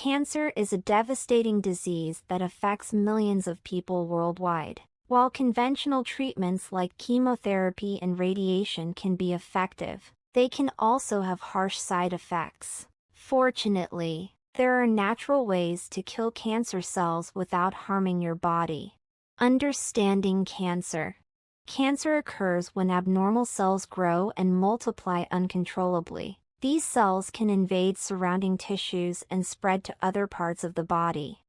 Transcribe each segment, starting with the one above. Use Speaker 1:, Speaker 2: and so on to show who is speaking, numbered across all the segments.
Speaker 1: Cancer is a devastating disease that affects millions of people worldwide. While conventional treatments like chemotherapy and radiation can be effective, they can also have harsh side effects. Fortunately, there are natural ways to kill cancer cells without harming your body. Understanding cancer. Cancer occurs when abnormal cells grow and multiply uncontrollably. These cells can invade surrounding tissues and spread to other parts of the body.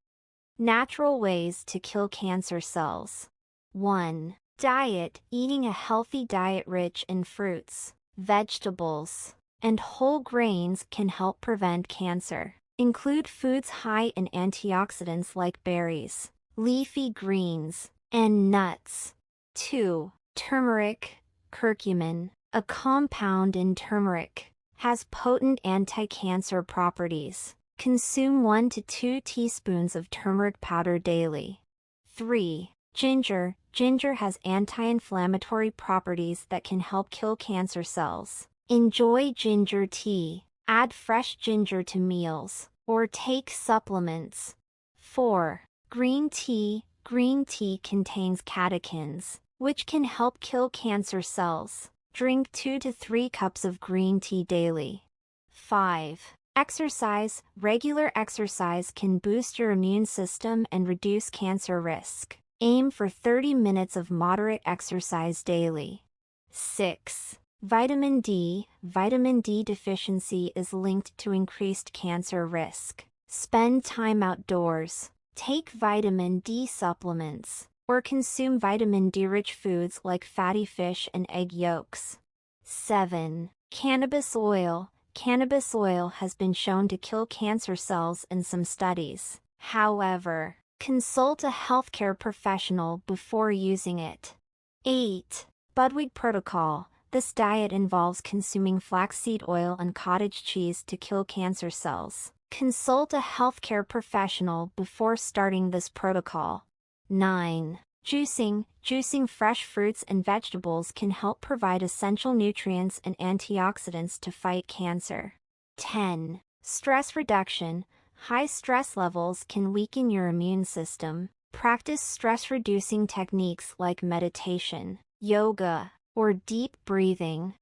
Speaker 1: Natural ways to kill cancer cells. 1. Diet. Eating a healthy diet rich in fruits, vegetables, and whole grains can help prevent cancer. Include foods high in antioxidants like berries, leafy greens, and nuts. 2. Turmeric. Curcumin, a compound in turmeric, has potent anti-cancer properties. Consume 1 to 2 teaspoons of turmeric powder daily. 3. Ginger. Ginger has anti-inflammatory properties that can help kill cancer cells. Enjoy ginger tea. Add fresh ginger to meals, or take supplements. 4. Green tea. Green tea contains catechins, which can help kill cancer cells. Drink 2 to 3 cups of green tea daily. 5. Exercise. Regular exercise can boost your immune system and reduce cancer risk. Aim for 30 minutes of moderate exercise daily. 6. Vitamin D. Vitamin D deficiency is linked to increased cancer risk. Spend time outdoors. Take vitamin D supplements, or consume vitamin D-rich foods like fatty fish and egg yolks. 7. Cannabis oil. Cannabis oil has been shown to kill cancer cells in some studies. However, consult a healthcare professional before using it. 8. Budwig Protocol. This diet involves consuming flaxseed oil and cottage cheese to kill cancer cells. Consult a healthcare professional before starting this protocol. 9. Juicing. Juicing fresh fruits and vegetables can help provide essential nutrients and antioxidants to fight cancer. 10. Stress reduction. High stress levels can weaken your immune system. Practice stress-reducing techniques like meditation, yoga, or deep breathing.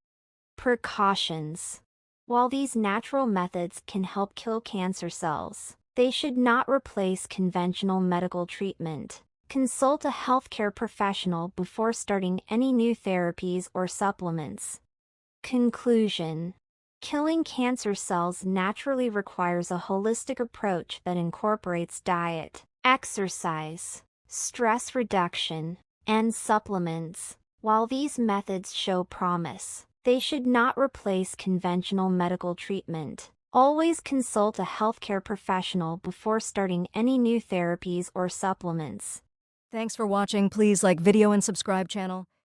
Speaker 1: Precautions. While these natural methods can help kill cancer cells, they should not replace conventional medical treatment. Consult a healthcare professional before starting any new therapies or supplements. Conclusion. Killing cancer cells naturally requires a holistic approach that incorporates diet, exercise, stress reduction, and supplements. While these methods show promise, they should not replace conventional medical treatment. Always consult a healthcare professional before starting any new therapies or supplements.
Speaker 2: Thanks for watching. Please like video and subscribe channel.